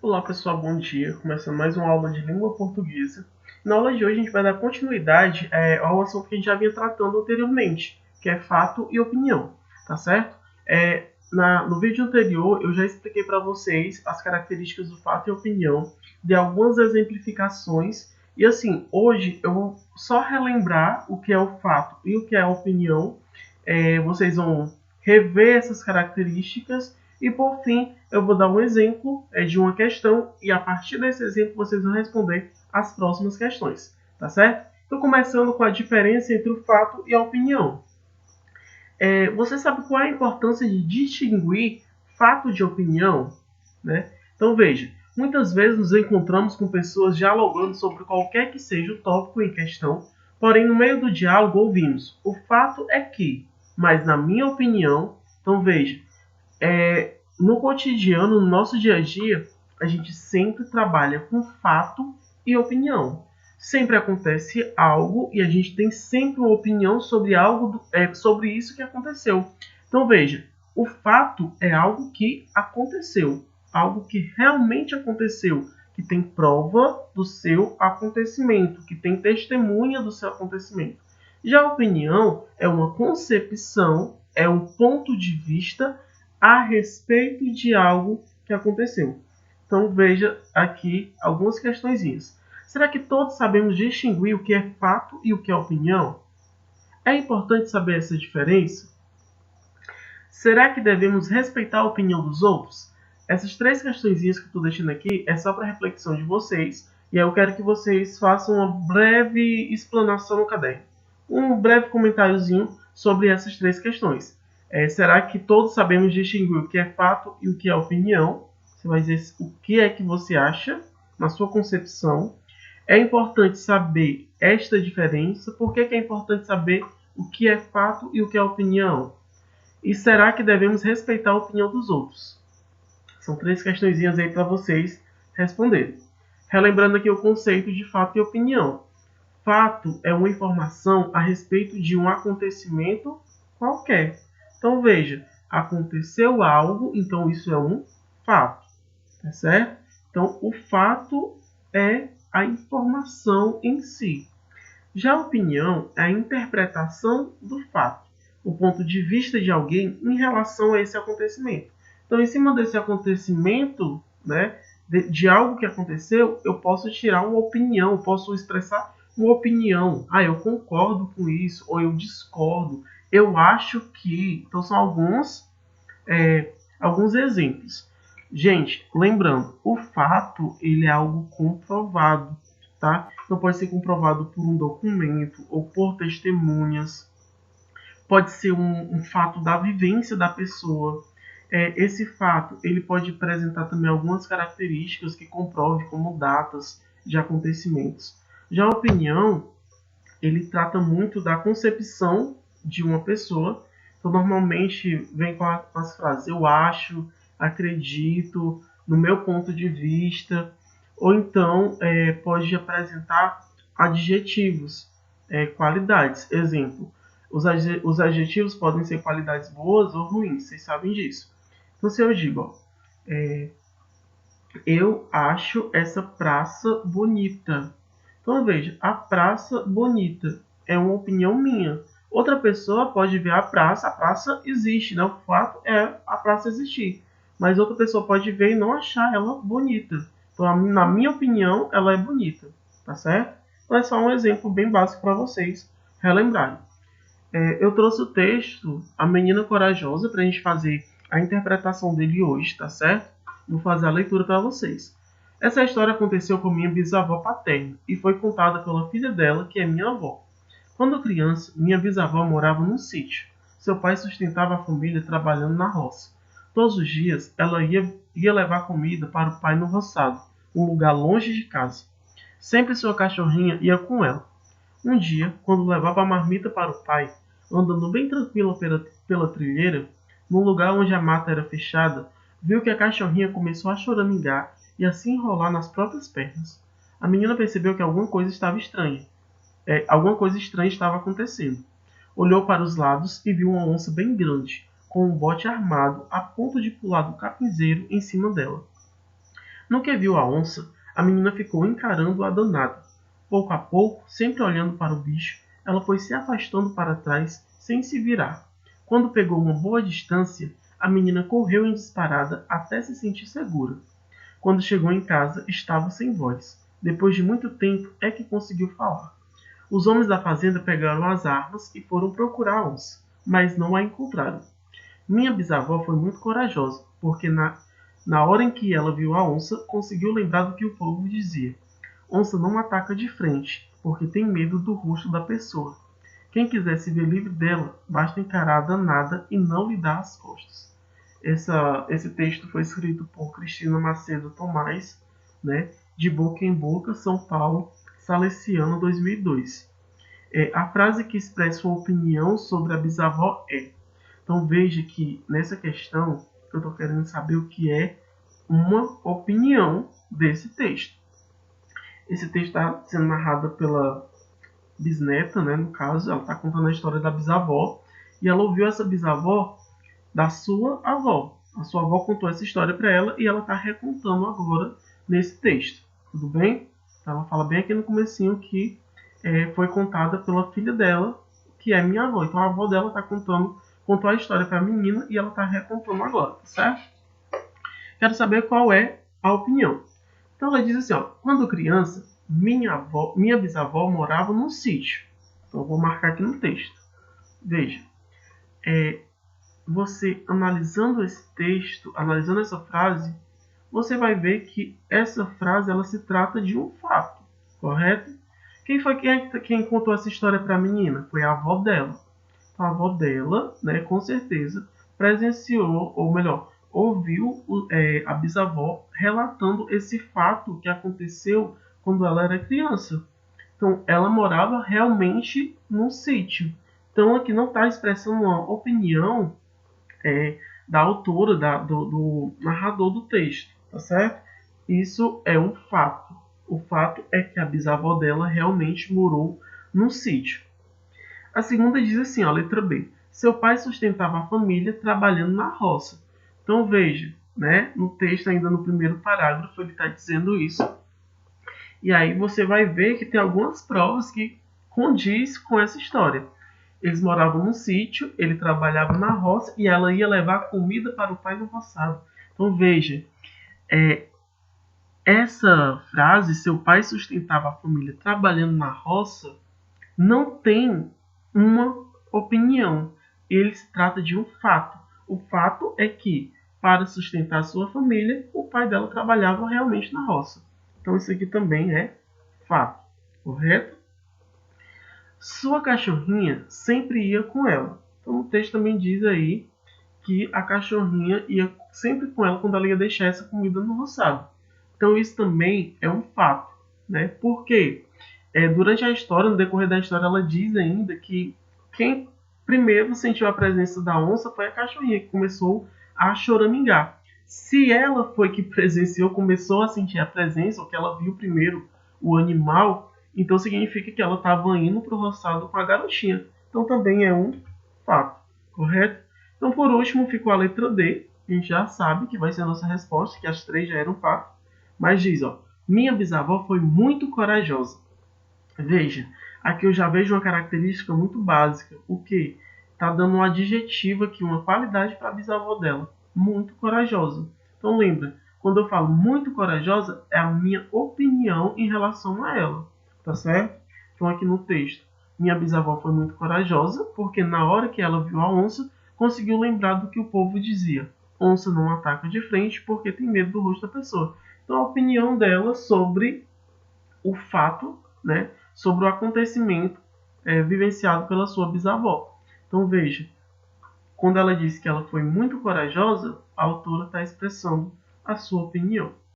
Olá pessoal, bom dia. Começando mais uma aula de língua portuguesa. Na aula de hoje a gente vai dar continuidade ao assunto que a gente já vinha tratando anteriormente, que é fato e opinião, tá certo? No vídeo anterior eu já expliquei para vocês as características do fato e opinião, de algumas exemplificações, e assim, hoje eu vou só relembrar o que é o fato e o que é a opinião. Vocês vão rever essas características e, por fim, eu vou dar um exemplo de uma questão e, a partir desse exemplo, vocês vão responder as próximas questões, tá certo? Então, começando com a diferença entre o fato e a opinião. Você sabe qual é a importância de distinguir fato de opinião, né? Então, veja, muitas vezes nos encontramos com pessoas dialogando sobre qualquer que seja o tópico em questão, porém, no meio do diálogo, ouvimos: o fato é que, mas na minha opinião. Então, veja, no cotidiano, no nosso dia a dia, a gente sempre trabalha com fato e opinião. Sempre acontece algo e a gente tem sempre uma opinião sobre algo, sobre isso que aconteceu. Então veja, o fato é algo que aconteceu, algo que realmente aconteceu, que tem prova do seu acontecimento, que tem testemunha do seu acontecimento. Já a opinião é uma concepção, é um ponto de vista a respeito de algo que aconteceu. Então veja aqui algumas questõezinhas. Será que todos sabemos distinguir o que é fato e o que é opinião? É importante saber essa diferença? Será que devemos respeitar a opinião dos outros? Essas três questõezinhas que eu estou deixando aqui é só para reflexão de vocês, e aí eu quero que vocês façam uma breve explanação no caderno. Um breve comentáriozinho sobre essas três questões. Será que todos sabemos distinguir o que é fato e o que é opinião? Você vai dizer o que é que você acha, na sua concepção. É importante saber esta diferença. Por que é importante saber o que é fato e o que é opinião? E será que devemos respeitar a opinião dos outros? São três questõezinhas aí para vocês responderem. Relembrando aqui o conceito de fato e opinião. Fato é uma informação a respeito de um acontecimento qualquer. Então veja, aconteceu algo, então isso é um fato, tá certo? Então o fato é a informação em si. Já a opinião é a interpretação do fato, o ponto de vista de alguém em relação a esse acontecimento. Então, em cima desse acontecimento, né, de algo que aconteceu, eu posso tirar uma opinião, eu posso expressar uma opinião. Eu concordo com isso, ou eu discordo, eu acho que. Então, são alguns exemplos. Gente, lembrando, o fato ele é algo comprovado, tá? Então pode ser comprovado por um documento ou por testemunhas. Pode ser um fato da vivência da pessoa. Esse fato ele pode apresentar também algumas características que comprovem como datas de acontecimentos. Já a opinião, ele trata muito da concepção de uma pessoa. Então, normalmente vem com as frases eu acho, acredito, no meu ponto de vista, ou então pode apresentar adjetivos, qualidades. Exemplo, os adjetivos podem ser qualidades boas ou ruins, vocês sabem disso. Então, se eu digo, eu acho essa praça bonita. Então veja, a praça bonita é uma opinião minha. Outra pessoa pode ver a praça existe, né? O fato é a praça existir. Mas outra pessoa pode ver e não achar ela bonita. Então, na minha opinião, ela é bonita, tá certo? Então é só um exemplo bem básico para vocês relembrarem. Eu trouxe o texto A Menina Corajosa para a gente fazer a interpretação dele hoje, tá certo? Vou fazer a leitura para vocês. Essa história aconteceu com minha bisavó paterna e foi contada pela filha dela, que é minha avó. Quando criança, minha bisavó morava num sítio. Seu pai sustentava a família trabalhando na roça. Todos os dias, ela ia levar comida para o pai no roçado, um lugar longe de casa. Sempre sua cachorrinha ia com ela. Um dia, quando levava a marmita para o pai, andando bem tranquila pela trilheira, num lugar onde a mata era fechada, viu que a cachorrinha começou a choramingar e a se enrolar nas próprias pernas. A menina percebeu que alguma coisa estava estranha. Alguma coisa estranha estava acontecendo. Olhou para os lados e viu uma onça bem grande, com um bote armado a ponto de pular do capinzeiro em cima dela. No que viu a onça, a menina ficou encarando-a danada. Pouco a pouco, sempre olhando para o bicho, ela foi se afastando para trás, sem se virar. Quando pegou uma boa distância, a menina correu em disparada até se sentir segura. Quando chegou em casa, estava sem voz. Depois de muito tempo é que conseguiu falar. Os homens da fazenda pegaram as armas e foram procurar a onça, mas não a encontraram. Minha bisavó foi muito corajosa, porque na hora em que ela viu a onça, conseguiu lembrar do que o povo dizia. Onça não ataca de frente, porque tem medo do rosto da pessoa. Quem quiser se ver livre dela, basta encarar a danada e não lhe dar as costas. Esse texto foi escrito por Cristina Macedo Tomás, né, de Boca em Boca, São Paulo, Salesiano, 2002. A frase que expressa sua opinião sobre a bisavó é. Então veja que nessa questão eu estou querendo saber o que é uma opinião desse texto. Esse texto está sendo narrado pela bisneta, né, no caso, ela está contando a história da bisavó, e ela ouviu essa bisavó da sua avó. A sua avó contou essa história para ela e ela está recontando agora nesse texto. Tudo bem? Então, ela fala bem aqui no comecinho que foi contada pela filha dela, que é minha avó. Então a avó dela contou a história para a menina e ela está recontando agora, tá certo? Quero saber qual é a opinião. Então ela diz assim, ó, quando criança, minha bisavó morava num sítio. Então eu vou marcar aqui no texto. Veja, você analisando esse texto, analisando essa frase, você vai ver que essa frase ela se trata de um fato, correto? Quem contou essa história para a menina? Foi a avó dela. Então, a avó dela, né, com certeza, presenciou, ou melhor, ouviu a bisavó relatando esse fato que aconteceu quando ela era criança. Então, ela morava realmente num sítio. Então, aqui não está expressando uma opinião da autora, do narrador do texto, tá certo? Isso é um fato. O fato é que a bisavó dela realmente morou num sítio. A segunda diz assim, ó, letra B. Seu pai sustentava a família trabalhando na roça. Então veja, né, no texto ainda no primeiro parágrafo ele está dizendo isso. E aí você vai ver que tem algumas provas que condiz com essa história. Eles moravam num sítio, ele trabalhava na roça e ela ia levar comida para o pai no roçado. Então veja, essa frase, seu pai sustentava a família trabalhando na roça, não tem uma opinião. Ele se trata de um fato. O fato é que, para sustentar sua família, o pai dela trabalhava realmente na roça. Então isso aqui também é fato, correto? Sua cachorrinha sempre ia com ela. Então o texto também diz aí que a cachorrinha ia sempre com ela quando ela ia deixar essa comida no roçado. Então isso também é um fato, né? Por quê? Durante a história, no decorrer da história, ela diz ainda que quem primeiro sentiu a presença da onça foi a cachorrinha, que começou a choramingar. Se ela foi que presenciou, começou a sentir a presença, ou que ela viu primeiro o animal, então significa que ela estava indo para o roçado com a garotinha. Então também é um fato, correto? Então por último ficou a letra D, a gente já sabe que vai ser a nossa resposta, que as três já eram fato, mas diz, ó, minha bisavó foi muito corajosa. Veja, aqui eu já vejo uma característica muito básica, o que? Está dando um adjetivo aqui, uma qualidade para a bisavó dela, muito corajosa. Então lembra, quando eu falo muito corajosa, é a minha opinião em relação a ela, tá certo? Então aqui no texto, minha bisavó foi muito corajosa, porque na hora que ela viu a onça, conseguiu lembrar do que o povo dizia. Onça não ataca de frente porque tem medo do rosto da pessoa. Então a opinião dela sobre o fato, né, sobre o acontecimento vivenciado pela sua bisavó. Então veja, quando ela disse que ela foi muito corajosa, a autora está expressando a sua opinião.